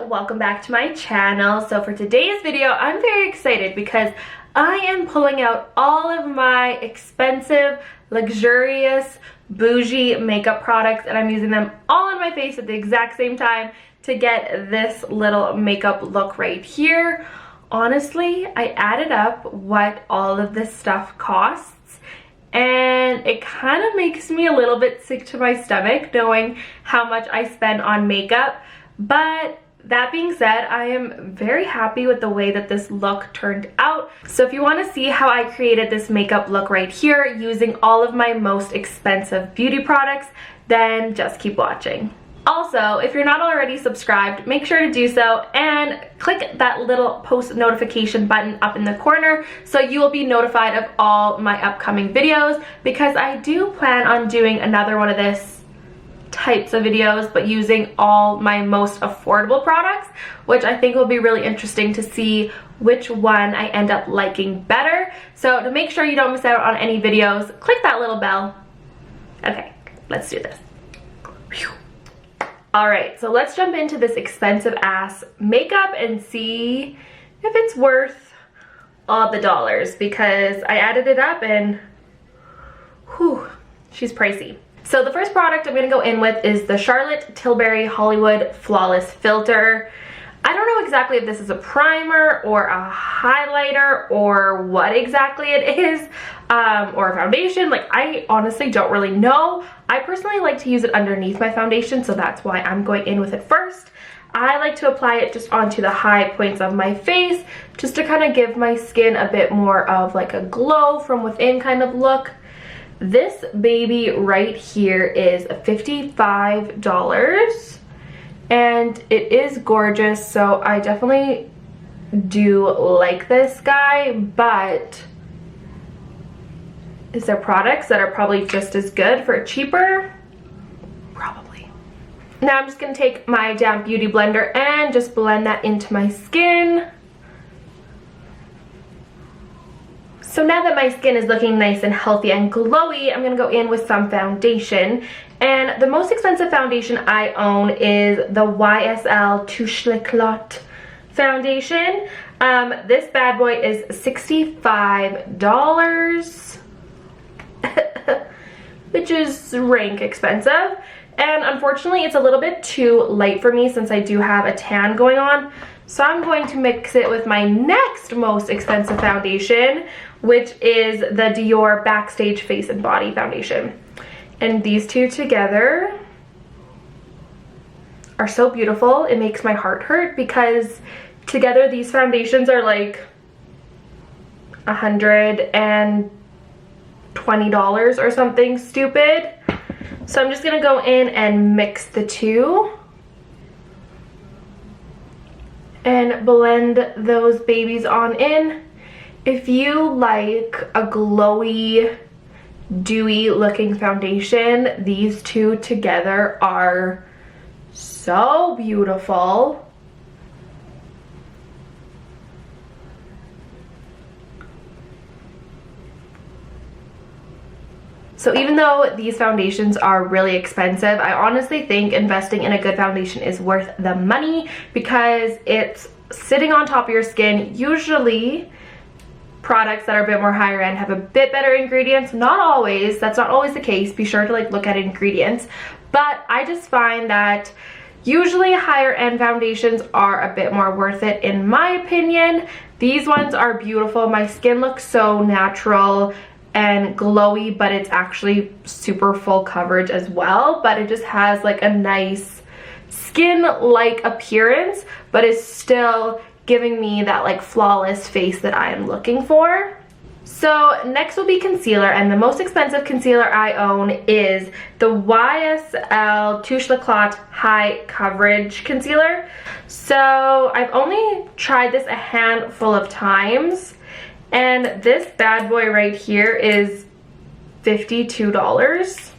welcome back to my channel. So for today's video, I'm very excited because I am pulling out all of my expensive, luxurious, bougie makeup products and I'm using them all on my face at the exact same time to get this little makeup look right here. Honestly, I added up what all of this stuff costs and it kind of makes me a little bit sick to my stomach knowing how much I spend on makeup. But that being said, I am very happy with the way that this look turned out. So if you want to see how I created this makeup look right here using all of my most expensive beauty products, then just keep watching. Also, if you're not already subscribed, make sure to do so and click that little post notification button up in the corner so you will be notified of all my upcoming videos, because I do plan on doing another one of this types of videos but using all my most affordable products, which I think will be really interesting to see which one I end up liking better. So to make sure you don't miss out on any videos, click that little bell. Okay, let's do this. Whew. Alright, so let's jump into this expensive ass makeup and see if it's worth all the dollars, because I added it up and whew, she's pricey. So the first product I'm going to go in with is the Charlotte Tilbury Hollywood Flawless Filter. I don't know exactly if this is a primer or a highlighter or what exactly it is, or a foundation. Like, I honestly don't really know. I personally like to use it underneath my foundation, so that's why I'm going in with it first. I like to apply it just onto the high points of my face, just to kind of give my skin a bit more of like a glow from within kind of look. This baby right here is $55 and it is gorgeous, so I definitely do like this guy, but is there products that are probably just as good for cheaper? Probably. Now I'm just going to take my damp beauty blender and just blend that into my skin. So now that my skin is looking nice and healthy and glowy, I'm going to go in with some foundation. And the most expensive foundation I own is the YSL Touche L'Eclat foundation. This bad boy is $65, which is rank expensive. And unfortunately, it's a little bit too light for me since I do have a tan going on. So I'm going to mix it with my next most expensive foundation, which is the Dior Backstage Face and Body foundation. And these two together are so beautiful. It makes my heart hurt because together these foundations are like $120 or something stupid. So I'm just gonna go in and mix the two and blend those babies on in. If you like a glowy, dewy looking foundation, these two together are so beautiful. So even though these foundations are really expensive, I honestly think investing in a good foundation is worth the money because it's sitting on top of your skin. Usually products that are a bit more higher end have a bit better ingredients. Not always, that's not always the case. Be sure to like look at ingredients. But I just find that usually higher end foundations are a bit more worth it in my opinion. These ones are beautiful. My skin looks so natural and glowy, but it's actually super full coverage as well, but it just has like a nice skin-like appearance, but is still giving me that like flawless face that I am looking for. So next will be concealer, and the most expensive concealer I own is the YSL Touche L'Eclat High Coverage Concealer. So I've only tried this a handful of times, and this bad boy right here is $52.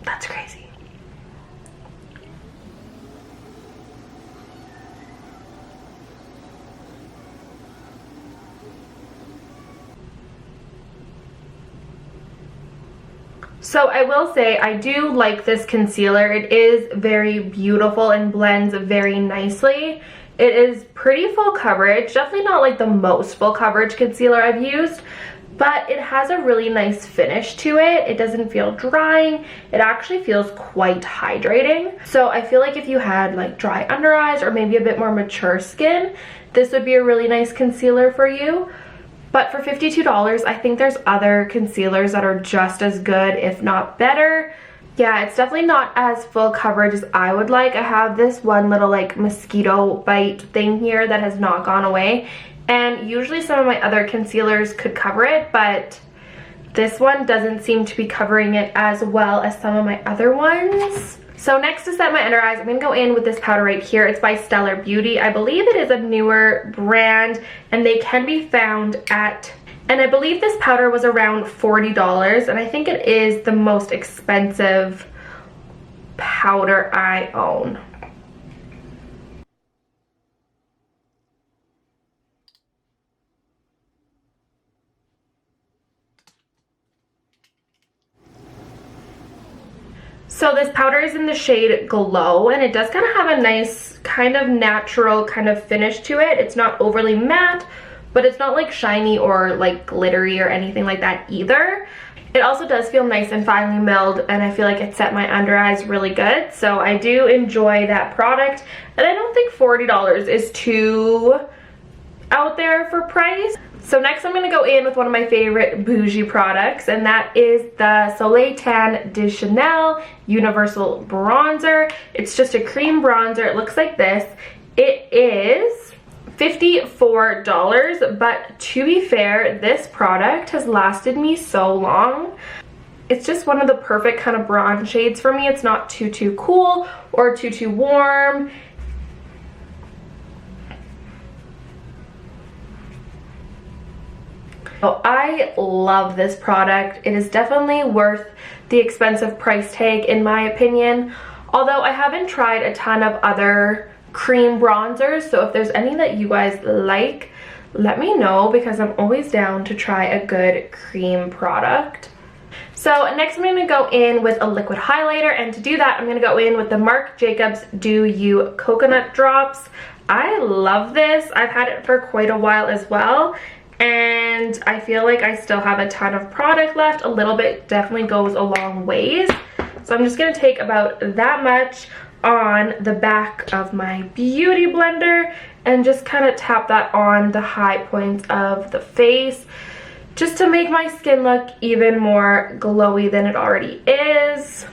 That's crazy. So I will say I do like this concealer. It is very beautiful and blends very nicely. It is pretty full coverage, definitely not like the most full coverage concealer I've used, but it has a really nice finish to it. It doesn't feel drying. It actually feels quite hydrating. So I feel like if you had like dry under eyes or maybe a bit more mature skin, this would be a really nice concealer for you. But for $52, I think there's other concealers that are just as good, if not better. Yeah, it's definitely not as full coverage as I would like. I have this one little like mosquito bite thing here that has not gone away. And usually some of my other concealers could cover it, but this one doesn't seem to be covering it as well as some of my other ones. So next to set my under eyes, I'm going to go in with this powder right here. It's by Stellar Beauty. I believe it is a newer brand and they can be found at, and I believe this powder was around $40, and I think it is the most expensive powder I own. So this powder is in the shade Glow, and it does kind of have a nice kind of natural kind of finish to it. It's not overly matte, but it's not like shiny or like glittery or anything like that either. It also does feel nice and finely milled, and I feel like it set my under eyes really good. So I do enjoy that product, and I don't think $40 is too out there for price. So next I'm going to go in with one of my favorite bougie products, and that is the Soleil Tan de Chanel Universal Bronzer. It's just a cream bronzer. It looks like this. It is $54, but to be fair, this product has lasted me so long. It's just one of the perfect kind of bronze shades for me. It's not too cool or too warm. Oh, I love this product. It is definitely worth the expensive price tag in my opinion. Although I haven't tried a ton of other cream bronzers, so if there's any that you guys like, let me know because I'm always down to try a good cream product. So next I'm going to go in with a liquid highlighter, and to do that I'm going to go in with the Marc Jacobs Do You Coconut Drops. I love this. I've had it for quite a while as well, and I feel like I still have a ton of product left. A little bit definitely goes a long ways. So I'm just going to take about that much on the back of my beauty blender and just kind of tap that on the high points of the face, just to make my skin look even more glowy than it already is.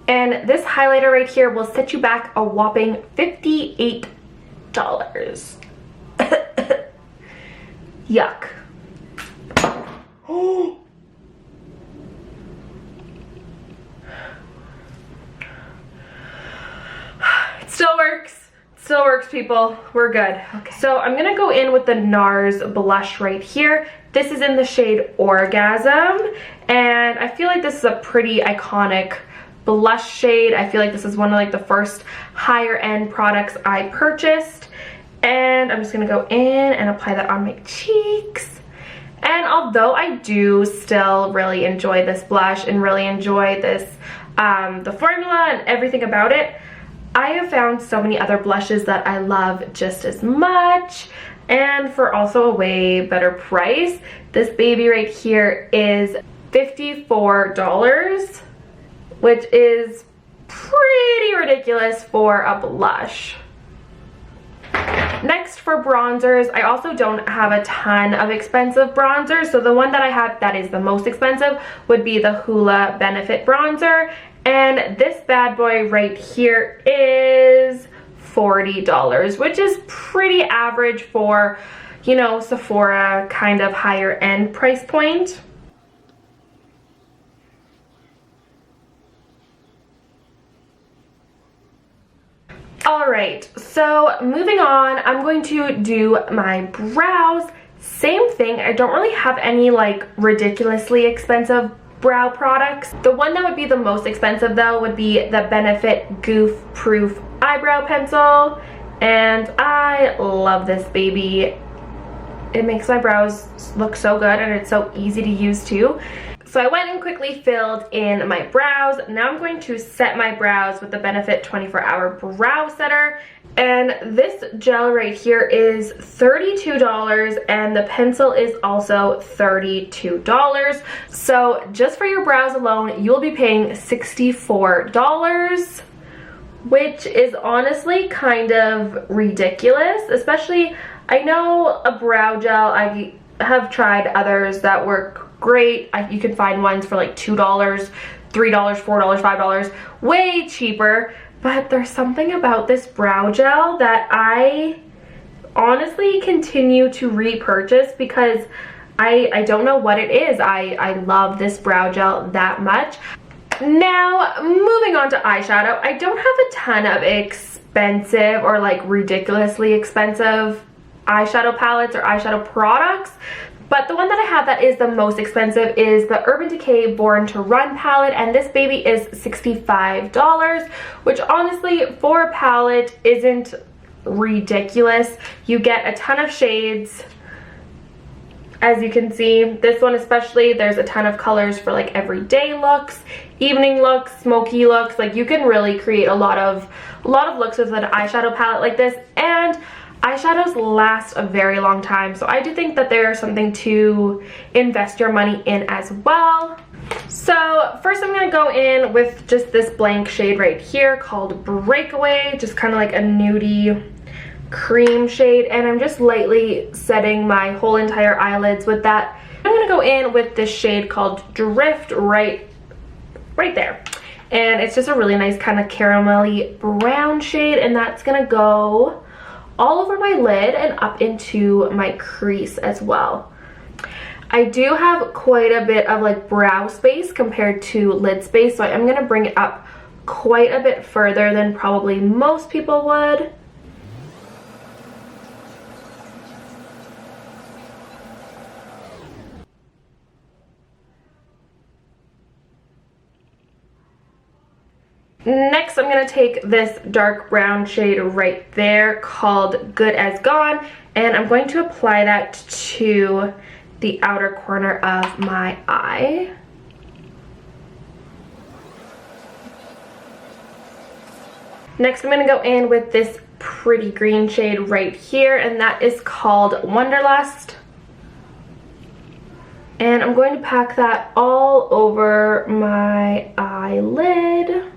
And this highlighter right here will set you back a whopping $58. Yuck. Oh. It still works. It still works, people. We're good. Okay. So I'm gonna go in with the NARS blush right here. This is in the shade Orgasm, and I feel like this is a pretty iconic blush shade. I feel like this is one of like the first higher end products I purchased, and I'm just gonna go in and apply that on my cheeks. And although I do still really enjoy this blush and really enjoy this the formula and everything about it, I have found so many other blushes that I love just as much, and for also a way better price. This baby right here is $54, which is pretty ridiculous for a blush. Next, for bronzers, I also don't have a ton of expensive bronzers. So the one that I have that is the most expensive would be the Hoola Benefit Bronzer. And this bad boy right here is $40, which is pretty average for, you know, Sephora kind of higher end price point. Alright, so moving on, I'm going to do my brows. Same thing, I don't really have any like ridiculously expensive brow products. The one that would be the most expensive though would be the Benefit Goof Proof Eyebrow Pencil. and I love this baby. It makes my brows look so good, and it's so easy to use too. So I went and quickly filled in my brows. Now I'm going to set my brows with the Benefit 24-Hour Brow Setter. And this gel right here is $32, and the pencil is also $32. So just for your brows alone, you'll be paying $64, which is honestly kind of ridiculous. Especially, I know a brow gel, I have tried others that work great. You can find ones for like $2, $3, $4, $5, way cheaper. But there's something about this brow gel that I honestly continue to repurchase because I don't know what it is. I love this brow gel that much. Now, moving on to eyeshadow. I don't have a ton of expensive or like ridiculously expensive eyeshadow palettes or eyeshadow products. But the one that I have that is the most expensive is the Urban Decay Born to Run palette, and this baby is $65, which honestly for a palette isn't ridiculous. You get a ton of shades. As you can see, this one especially, there's a ton of colors for like everyday looks, evening looks, smoky looks. Like you can really create a lot of looks with an eyeshadow palette like this, and eyeshadows last a very long time, so I do think that there's something to invest your money in as well. So first I'm going to go in with just this blank shade right here called Breakaway, just kind of like a nudie cream shade, and I'm just lightly setting my whole entire eyelids with that. I'm going to go in with this shade called Drift right there, and it's just a really nice kind of caramelly brown shade, and that's going to go all over my lid and up into my crease as well. I do have quite a bit of like brow space compared to lid space, so I'm going to bring it up quite a bit further than probably most people would. Next, I'm going to take this dark brown shade right there called Good as Gone, and I'm going to apply that to the outer corner of my eye. Next, I'm going to go in with this pretty green shade right here, and that is called Wonderlust. And I'm going to pack that all over my eyelid.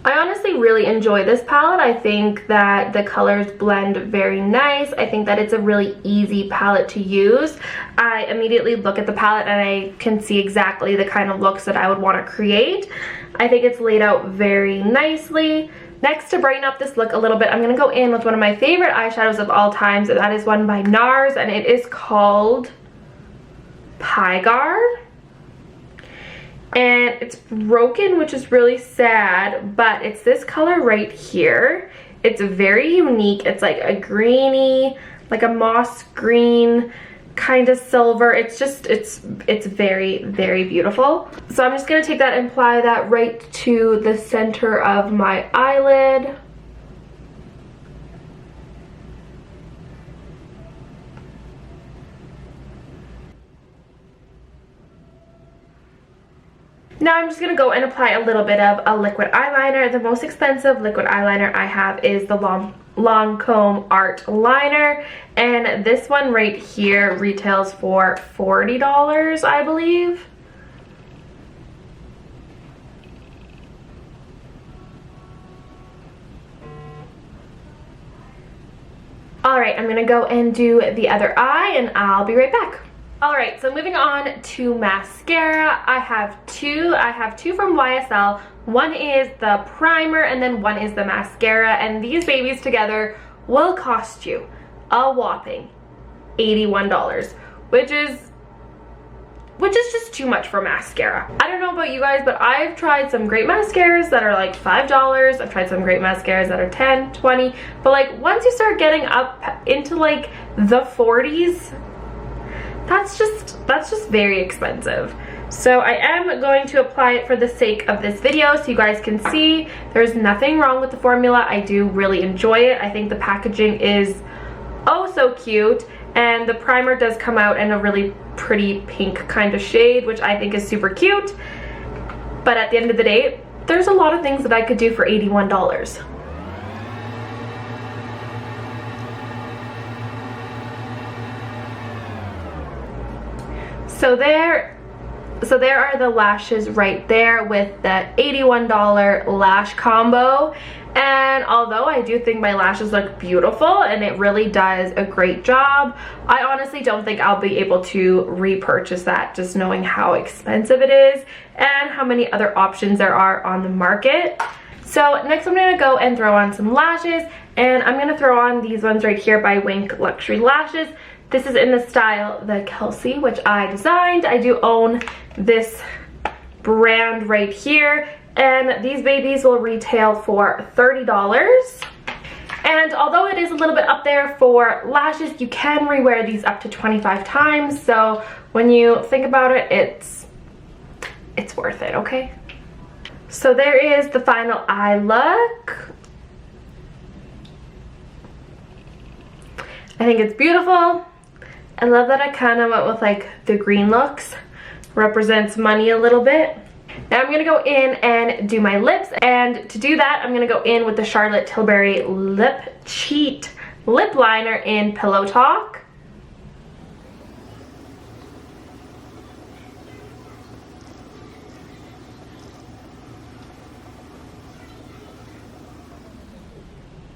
I honestly really enjoy this palette. I think that the colors blend very nice. I think that it's a really easy palette to use. I immediately look at the palette and I can see exactly the kind of looks that I would want to create. I think it's laid out very nicely. Next, to brighten up this look a little bit, I'm going to go in with one of my favorite eyeshadows of all times, and that is one by NARS, and it is called Pygar. And it's broken, which is really sad, but it's this color right here. It's very unique. It's like a greeny, like a moss green kind of silver. It's just, it's very, very beautiful. So I'm just gonna take that and apply that right to the center of my eyelid. Now I'm just going to go and apply a little bit of a liquid eyeliner. The most expensive liquid eyeliner I have is the Lancome Art Liner, and this one right here retails for $40, I believe. Alright, I'm going to go and do the other eye, and I'll be right back. Alright, so moving on to mascara. I have two from YSL. One is the primer and then one is the mascara, and these babies together will cost you a whopping $81, which is just too much for mascara. I don't know about you guys, but I've tried some great mascaras that are like $5. I've tried some great mascaras that are $10, $20, but like once you start getting up into like the 40s, that's just very expensive. So I am going to apply it for the sake of this video so you guys can see there's nothing wrong with the formula. I do really enjoy it. I think the packaging is oh so cute, and the primer does come out in a really pretty pink kind of shade, which I think is super cute. But at the end of the day, there's a lot of things that I could do for $81. So there are the lashes right there with the $81 lash combo. And although I do think my lashes look beautiful and it really does a great job, I honestly don't think I'll be able to repurchase that, just knowing how expensive it is and how many other options there are on the market. So next I'm going to go and throw on some lashes, and I'm going to throw on these ones right here by Wink Luxury Lashes. This is in the style the Kelsey, which I designed. I do own this brand right here, and these babies will retail for $30. And although it is a little bit up there for lashes, you can rewear these up to 25 times. So when you think about it, it's worth it, okay? So there is the final eye look. I think it's beautiful. I love that I kind of went with like the green looks. Represents money a little bit. Now I'm going to go in and do my lips, and to do that I'm going to go in with the Charlotte Tilbury Lip Cheat Lip Liner in Pillow Talk.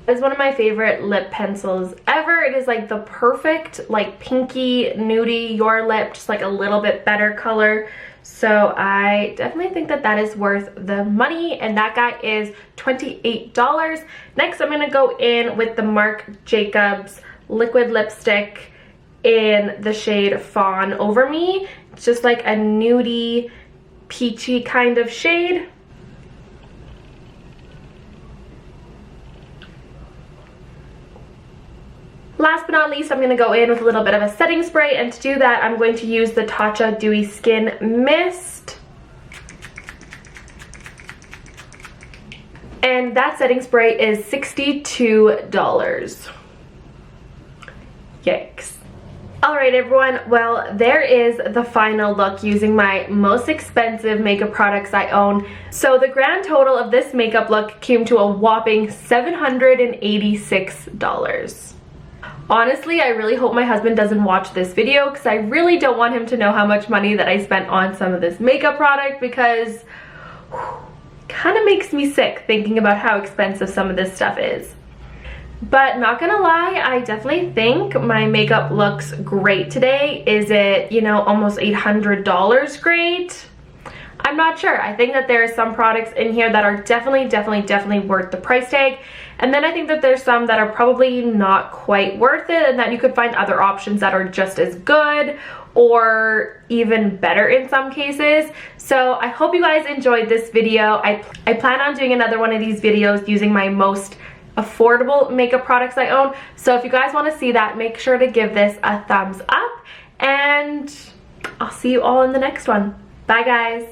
It is one of my favorite lip pencils ever. It is like the perfect like pinky nudie your lip, just like a little bit better color. So I definitely think that that is worth the money, and that guy is $28. Next I'm going to go in with the Marc Jacobs liquid lipstick in the shade Fawn Over Me. It's just like a nudie peachy kind of shade. Last but not least, I'm going to go in with a little bit of a setting spray, and to do that I'm going to use the Tatcha Dewy Skin Mist. And that setting spray is $62. Yikes. Alright everyone, well there is the final look using my most expensive makeup products I own. So the grand total of this makeup look came to a whopping $786. Honestly, I really hope my husband doesn't watch this video because I really don't want him to know how much money that I spent on some of this makeup product, because kind of makes me sick thinking about how expensive some of this stuff is. But not gonna lie, I definitely think my makeup looks great today. Is it, you know, almost $800 great? I'm not sure. I think that there are some products in here that are definitely worth the price tag. And then I think that there's some that are probably not quite worth it, and that you could find other options that are just as good or even better in some cases. So I hope you guys enjoyed this video. I plan on doing another one of these videos using my most affordable makeup products I own. So if you guys want to see that, make sure to give this a thumbs up, and I'll see you all in the next one. Bye guys.